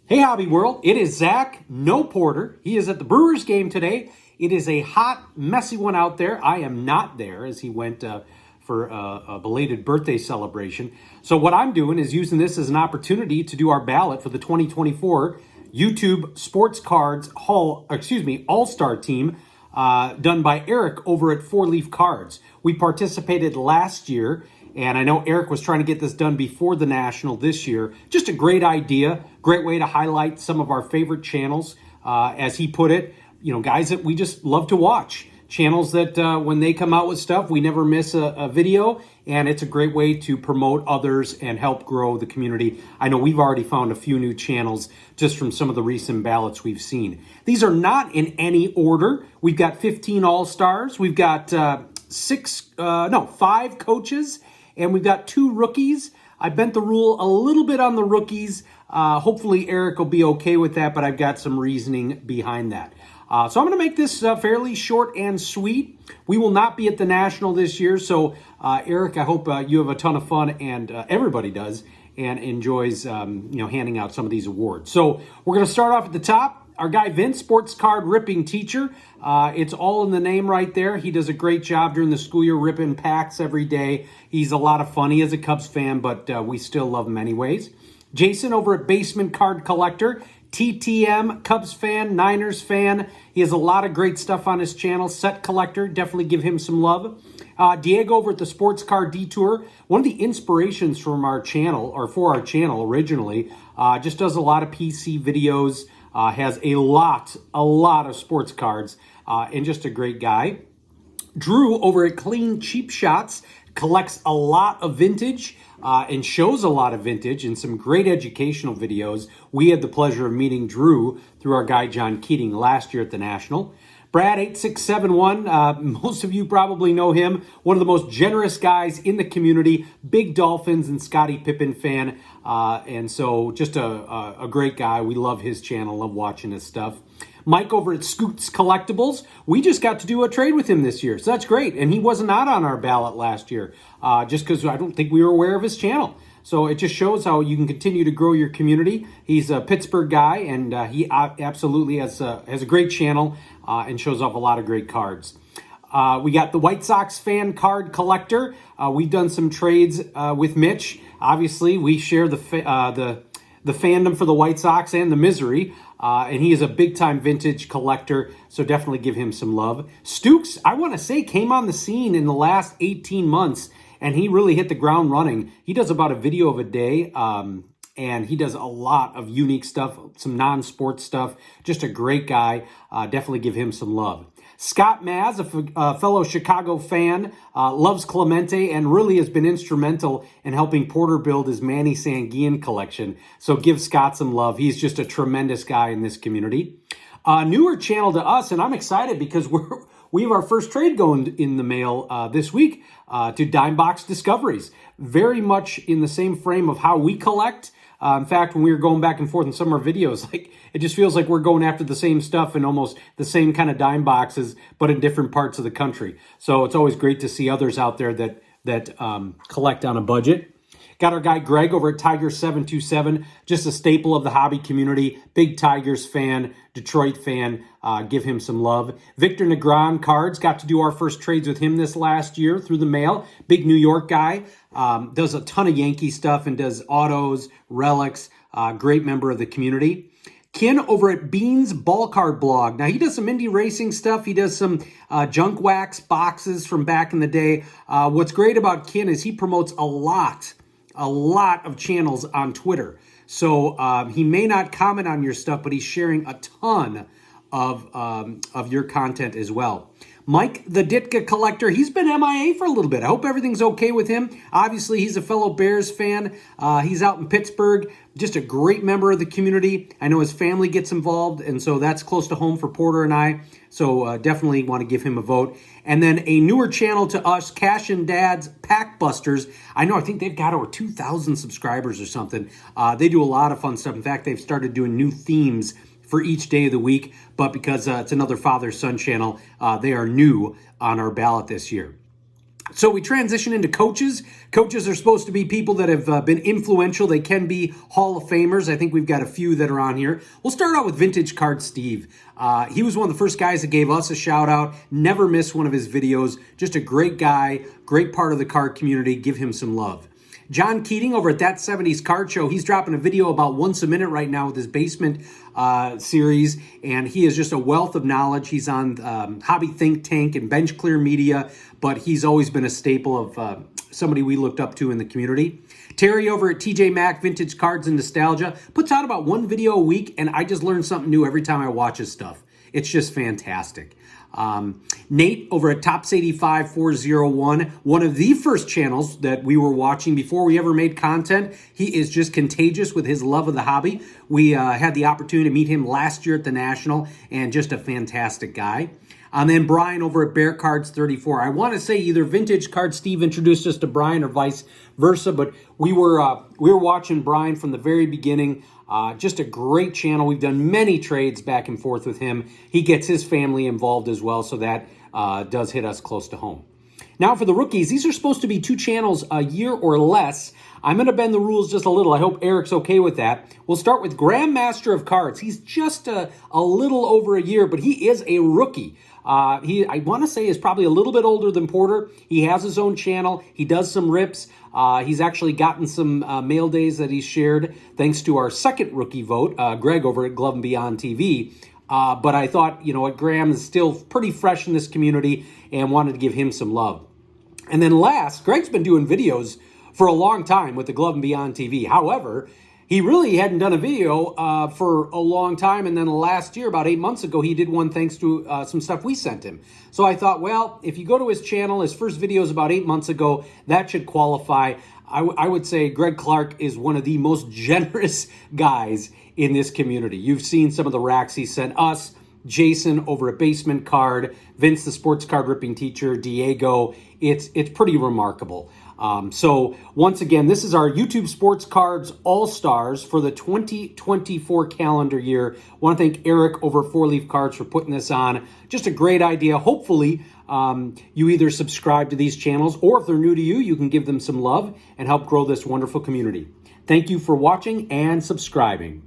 Hey, Hobby World. It is Zach, no Porter. He is at the Brewers game today. It is a hot, messy one out there. I am not there as he went for a belated birthday celebration. So what I'm doing is using this as an opportunity to do our ballot for the 2024 YouTube Sports Cards All-Star Team done by Eric over at Four Leaf Cards. We participated last year, and I know Eric was trying to get this done before the National this year. Just a great idea, great way to highlight some of our favorite channels, as he put it, guys that we just love to watch. Channels that when they come out with stuff, we never miss a video, and it's a great way to promote others and help grow the community. I know we've already found a few new channels just from some of the recent ballots we've seen. These are not in any order. We've got 15 All-Stars. We've got 5 coaches, and we've got 2 rookies. I bent the rule a little bit on the rookies. Hopefully Eric will be okay with that, but I've got some reasoning behind that. So I'm going to make this fairly short and sweet. We will not be at the National this year, so Eric, I hope you have a ton of fun, and everybody does, and enjoys handing out some of these awards. So we're going to start off at the top. Our guy Vince, sports card ripping teacher. It's all in the name right there. He does a great job during the school year ripping packs every day. He's a lot of fun. He is a Cubs fan, but we still love him anyways. Jason over at Basement Card Collector. TTM, Cubs fan, Niners fan. He has a lot of great stuff on his channel. Set collector, definitely give him some love. Diego over at the Sports Card Detour. One of the inspirations from our channel, or for our channel originally, just does a lot of PC videos. Has a lot of sports cards, and just a great guy. Drew over at Clean Cheap Shots collects a lot of vintage and shows a lot of vintage and some great educational videos. We had the pleasure of meeting Drew through our guy John Keating last year at the National. Brad8671, most of you probably know him. One of the most generous guys in the community. Big Dolphins and Scottie Pippen fan. And so just a great guy. We love his channel, love watching his stuff. Mike over at Scoots Collectibles. We just got to do a trade with him this year, so that's great. And he was not on our ballot last year, just because I don't think we were aware of his channel. So it just shows how you can continue to grow your community. He's a Pittsburgh guy, and he absolutely has a great channel and shows off a lot of great cards. We got the White Sox fan card collector. We've done some trades with Mitch. Obviously, we share the fandom for the White Sox and the misery, and he is a big-time vintage collector, so definitely give him some love. Stukes, I want to say, came on the scene in the last 18 months, and he really hit the ground running. He does about a video of a day, and he does a lot of unique stuff, some non-sports stuff. Just a great guy. Definitely give him some love. Scott Maz, a fellow Chicago fan, loves Clemente and really has been instrumental in helping Porter build his Manny Sanguillen collection. So give Scott some love. He's just a tremendous guy in this community. Newer channel to us, and I'm excited because we have our first trade going in the mail this week to Dimebox Discoveries. Very much in the same frame of how we collect. In fact, when we were going back and forth in some of our videos, it just feels like we're going after the same stuff in almost the same kind of dime boxes, but in different parts of the country. So it's always great to see others out there that collect on a budget. Got our guy Greg over at Tiger727, just a staple of the hobby community. Big Tigers fan, Detroit fan. Give him some love. Victor Negron cards. Got to do our first trades with him this last year through the mail. Big New York guy. Does a ton of Yankee stuff and does autos, relics. Great member of the community. Ken over at Beans Ball Card Blog. Now, he does some indie racing stuff. He does some junk wax boxes from back in the day. What's great about Ken is he promotes a lot of channels on Twitter. So he may not comment on your stuff, but he's sharing a ton of your content as well. Mike, the Ditka collector, he's been MIA for a little bit. I hope everything's okay with him. Obviously, he's a fellow Bears fan. He's out in Pittsburgh, just a great member of the community. I know his family gets involved, and so that's close to home for Porter and I. So definitely want to give him a vote. And then a newer channel to us, Cash and Dad's Pack Busters. I think they've got over 2,000 subscribers or something. They do a lot of fun stuff. In fact, they've started doing new themes for each day of the week, but because it's another father-son channel, they are new on our ballot this year. So we transition into coaches. Coaches are supposed to be people that have been influential. They can be Hall of Famers. I think we've got a few that are on here. We'll start out with Vintage Card Steve. He was one of the first guys that gave us a shout out. Never miss one of his videos. Just a great guy, great part of the card community. Give him some love. John Keating over at That 70s Card Show. He's dropping a video about once a minute right now with his basement series, and he is just a wealth of knowledge. He's on Hobby Think Tank and Bench Clear Media, but he's always been a staple of somebody we looked up to in the community. Terry over at TJ Maxx Vintage Cards and Nostalgia puts out about one video a week, and I just learn something new every time I watch his stuff. It's just fantastic. Nate over at Tops 85 401, one of the first channels that we were watching before we ever made content. He is just contagious with his love of the hobby. We had the opportunity to meet him last year at the National, and just a fantastic guy. And then Brian over at Bear Cards 34. I want to say either Vintage Card Steve introduced us to Brian or vice versa, but we were watching Brian from the very beginning. Just a great channel. We've done many trades back and forth with him. He gets his family involved as well, so that does hit us close to home. Now for the rookies, these are supposed to be 2 channels a year or less. I'm going to bend the rules just a little. I hope Eric's okay with that. We'll start with Grandmaster of Cards. He's just a little over a year, but he is a rookie. I want to say is probably a little bit older than Porter. He has his own channel. He does some rips. He's actually gotten some mail days that he's shared thanks to our second rookie vote, Greg over at Glove and Beyond TV. But I thought, you know what, Graham is still pretty fresh in this community and wanted to give him some love. And then last, Greg's been doing videos for a long time with the Glove and Beyond TV. However, he really hadn't done a video for a long time, and then last year, about 8 months ago, he did one thanks to some stuff we sent him. So I thought, well, if you go to his channel, his first video is about 8 months ago, that should qualify. I would say Greg Clark is one of the most generous guys in this community. You've seen some of the racks he sent us, Jason over at Basement Card, Vince the sports card ripping teacher, Diego. It's pretty remarkable. So once again, this is our YouTube Sports Cards All-Stars for the 2024 calendar year. I want to thank Eric over at 4 Leaf Cards for putting this on. Just a great idea. Hopefully, you either subscribe to these channels, or if they're new to you, you can give them some love and help grow this wonderful community. Thank you for watching and subscribing.